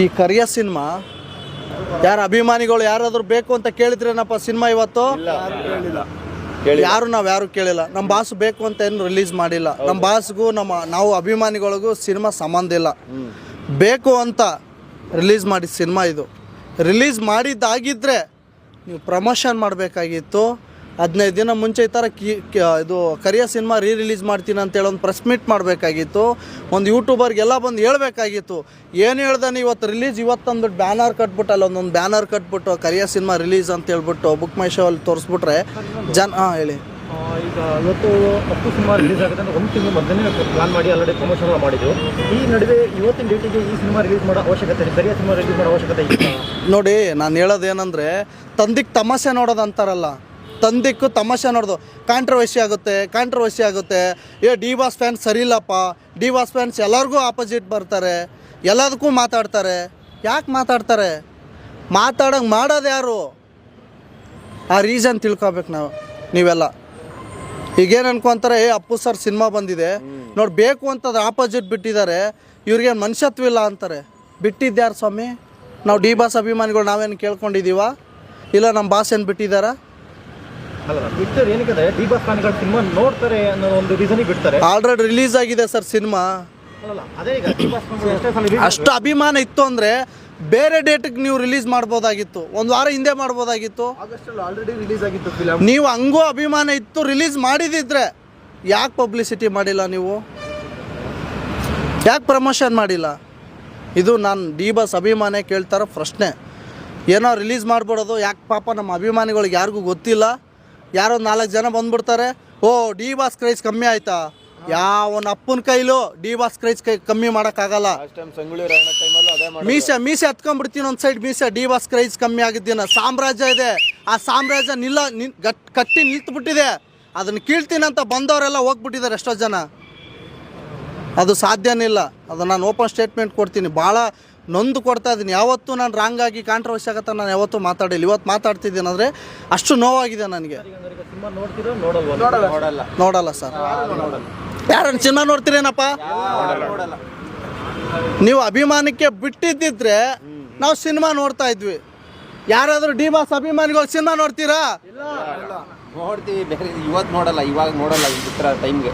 ಈ ಕರಿಯ ಸಿನಿಮಾ ಯಾರ ಅಭಿಮಾನಿಗಳು ಯಾರಾದರೂ ಬೇಕು ಅಂತ ಕೇಳಿದ್ರೇನಪ್ಪ ಸಿನಿಮಾ ಇವತ್ತು? ಯಾರು ಕೇಳಿಲ್ಲ. ನಮ್ಮ ಬಾಸ್ ಬೇಕು ಅಂತ ಏನು ರಿಲೀಸ್ ಮಾಡಿಲ್ಲ. ನಮ್ಮ ಬಾಸ್ಗೂ ನಾವು ಅಭಿಮಾನಿಗಳಿಗೂ ಸಿನಿಮಾ ಸಂಬಂಧ ಇಲ್ಲ. ಬೇಕು ಅಂತ ರಿಲೀಸ್ ಮಾಡಿದ ಸಿನಿಮಾ ಇದು. ರಿಲೀಸ್ ಮಾಡಿದ್ದಾಗಿದ್ದರೆ ನೀವು ಪ್ರಮೋಷನ್ ಮಾಡಬೇಕಾಗಿತ್ತು. 15 ದಿನ ಮುಂಚೆ ಈ ಥರ ಇದು ಕರಿಯ ಸಿನಿಮಾ ರಿಲೀಸ್ ಮಾಡ್ತೀನಿ ಅಂತೇಳಿ ಒಂದು ಪ್ರೆಸ್ ಮೀಟ್ ಮಾಡಬೇಕಾಗಿತ್ತು. ಒಂದು ಯೂಟ್ಯೂಬರ್ಗೆಲ್ಲ ಬಂದು ಹೇಳಬೇಕಾಗಿತ್ತು. ಏನು ಹೇಳ್ದಾನೆ ಇವತ್ತು ರಿಲೀಸ್ ಇವತ್ತಂದ್ಬಿಟ್ಟು ಬ್ಯಾನರ್ ಕಟ್ಬಿಟ್ಟು ಒಂದೊಂದು ಬ್ಯಾನರ್ ಕಟ್ಬಿಟ್ಟು ಕರಿಯ ಸಿನಿಮಾ ರಿಲೀಸ್ ಅಂತ ಹೇಳ್ಬಿಟ್ಟು ಬುಕ್ ಮೈ ಶೋ ಅಲ್ಲಿ ತೋರಿಸ್ಬಿಟ್ರೆ ಹೇಳಿ. ಈಗ ಇವತ್ತು ಅಪ್ಪು ಸಿನಿಮಾ ರಿಲೀಸ್ ಆಗುತ್ತೆ ಅಂತ 1 ತಿಂಗಳು ಮೊದಲೇ ಪ್ಲಾನ್ ಮಾಡಿ ಆಲ್ರೆಡಿ ಪ್ರಮೋಷನ್ ಮಾಡಿದ್ರು. ಈ ನಡುವೆ ಇವತ್ತಿನ ಡೇಟಿಗೆ ಈ ಸಿನಿಮಾ ರಿಲೀಸ್ ಮಾಡೋ ಅವಶ್ಯಕತೆ ಇದೆ, ಕರಿಯ ಸಿನಿಮಾ ರಿಲೀಸ್ ಮಾಡೋ ಅವಶ್ಯಕತೆ ಇದೆ ನೋಡಿ. ನಾನು ಹೇಳೋದೇನೆಂದರೆ ತಂದಿಕ್ಕೆ ತಮಾಷೆ ನೋಡೋದು ಅಂತಾರಲ್ಲ, ತಂದಿಕ್ಕು ತಮಾಷೆ ನೋಡೋದು. ಕಾಂಟ್ರವರ್ಸಿ ಆಗುತ್ತೆ. ಡಿ ಬಾಸ್ ಫ್ಯಾನ್ಸ್ ಸರಿ ಇಲ್ಲಪ್ಪ, ಡಿ ಬಾಸ್ ಫ್ಯಾನ್ಸ್ ಎಲ್ಲರಿಗೂ ಆಪೋಸಿಟ್ ಬರ್ತಾರೆ, ಎಲ್ಲದಕ್ಕೂ ಮಾತಾಡ್ತಾರೆ. ಯಾಕೆ ಮಾತಾಡ್ತಾರೆ? ಮಾತಾಡೋಂಗೆ ಮಾಡೋದು ಯಾರು? ಆ ರೀಸನ್ ತಿಳ್ಕೊಬೇಕು ನೀವೆಲ್ಲ. ಈಗೇನು ಅನ್ಕೊಂತಾರೆ, ಅಪ್ಪು ಸರ್ ಸಿನಿಮಾ ಬಂದಿದೆ ನೋಡಿ ಬೇಕು ಅಂತಂದ್ರೆ ಆಪೋಸಿಟ್ ಬಿಟ್ಟಿದ್ದಾರೆ, ಇವ್ರಿಗೇನು ಮನುಷ್ಯತ್ವ ಇಲ್ಲ ಅಂತಾರೆ. ಬಿಟ್ಟಿದ್ಯಾರು ಸ್ವಾಮಿ? ನಾವು ಡಿ ಬಾಸ್ ಅಭಿಮಾನಿಗಳು ನಾವೇನು ಕೇಳ್ಕೊಂಡಿದ್ದೀವ? ಇಲ್ಲ ನಮ್ಮ ಬಾಸ್ ಏನು ಬಿಟ್ಟಿದ್ದಾರ? ಬಿಟ್ಟರೆ ಏನಕ್ಕೆ ಡಿ ಬಾಸ್ ಫ್ಯಾನ್ಗಳು ಸಿನಿಮಾ ನೋಡ್ತಾರೆ ಅನ್ನೋ ಒಂದು ರೀಸನಿಗೆ ಬಿಡ್ತಾರೆ. ಆಲ್ರೆಡಿ ರಿಲೀಸ್ ಆಗಿದೆ ಸರ್ ಸಿನಿಮಾ. ಅಷ್ಟು ಅಭಿಮಾನ ಇತ್ತು ಅಂದರೆ ಬೇರೆ ಡೇಟಿಗೆ ನೀವು ರಿಲೀಸ್ ಮಾಡ್ಬೋದಾಗಿತ್ತು, 1 ವಾರ ಹಿಂದೆ ಮಾಡ್ಬೋದಾಗಿತ್ತು. ಆಲ್ರೆಡಿ ರಿಲೀಸ್ ಆಗಿತ್ತು ಫಿಲಮ್. ನೀವು ಹಂಗೂ ಅಭಿಮಾನ ಇತ್ತು ರಿಲೀಸ್ ಮಾಡಿದಿದ್ರೆ ಯಾಕೆ ಪಬ್ಲಿಸಿಟಿ ಮಾಡಿಲ್ಲ? ನೀವು ಯಾಕೆ ಪ್ರಮೋಷನ್ ಮಾಡಿಲ್ಲ? ಇದು ನಾನು ಡಿ ಬಾಸ್ ಅಭಿಮಾನ ಕೇಳ್ತಾರೋ ಪ್ರಶ್ನೆ. ಏನೋ ರಿಲೀಸ್ ಮಾಡಿಬಿಡೋದು ಯಾಕೆ? ಪಾಪ ನಮ್ಮ ಅಭಿಮಾನಿಗಳಿಗೆ ಯಾರಿಗೂ ಗೊತ್ತಿಲ್ಲ. ಯಾರೋ 4 ಜನ ಬಂದ್ಬಿಡ್ತಾರೆ, ಓ ಡಿ ಬಾಸ್ ಕ್ರೈಸ್ ಕಮ್ಮಿ ಆಯ್ತಾ? ಯಾವನ ಅಪ್ಪನ ಕೈಲೂ ಡಿ ಬಾಸ್ ಕ್ರೈಸ್ ಕಮ್ಮಿ ಮಾಡೋಕ್ಕಾಗಲ್ಲ. ಮೀಸೆ ಹತ್ಕೊಂಡ್ಬಿಡ್ತೀನಿ ಒಂದು ಸೈಡ್. ಮೀಸೆ ಡಿ ಬಾಸ್ ಕ್ರೈಸ್ ಕಮ್ಮಿ ಆಗಿದ್ದೀನ. ಸಾಮ್ರಾಜ್ಯ ಇದೆ, ಆ ಸಾಮ್ರಾಜ್ಯ ಕಟ್ಟಿ ನಿಲ್ತುಬಿಟ್ಟಿದೆ. ಅದನ್ನು ಕೀಳ್ತೀನಿ ಅಂತ ಬಂದವರೆಲ್ಲ ಹೋಗ್ಬಿಟ್ಟಿದ್ದಾರೆ ಎಷ್ಟೋ ಜನ. ಅದು ಸಾಧ್ಯನೇ ಇಲ್ಲ. ಅದು ನಾನು ಓಪನ್ ಸ್ಟೇಟ್ಮೆಂಟ್ ಕೊಡ್ತೀನಿ. ಭಾಳ ನೊಂದು ಕೊಡ್ತಾ ಇದ್ದೀನಿ. ಯಾವತ್ತೂ ನಾನು ರಾಂಗಾಗಿ ಕಾಂಟ್ರವರ್ಸಿ ಆಗತ್ತೆ ನಾನು ಯಾವತ್ತೂ ಮಾತಾಡಿಲ್ಲ. ಇವತ್ತು ಮಾತಾಡ್ತಿದ್ದೀನಿ ಅಂದರೆ ಅಷ್ಟು ನೋವಾಗಿದೆ ನನಗೆ. ನೋಡಲ್ಲ ಸರ್. ಯಾರನ್ನು ಸಿನಿಮಾ ನೋಡ್ತೀರೇನಪ್ಪ? ನೀವು ಅಭಿಮಾನಕ್ಕೆ ಬಿಟ್ಟಿದ್ದಿದ್ರೆ ನಾವು ಸಿನಿಮಾ ನೋಡ್ತಾ ಇದ್ವಿ. ಯಾರಾದರೂ ಡಿ ಬಾಸ್ ಅಭಿಮಾನಿಗಳು ಸಿನಿಮಾ ನೋಡ್ತೀರಾ? ನೋಡ್ತೀವಿ, ಇವತ್ತು ನೋಡಲ್ಲ, ಇವಾಗ ನೋಡಲ್ಲ. ಈ ಟೈಮ್ಗೆ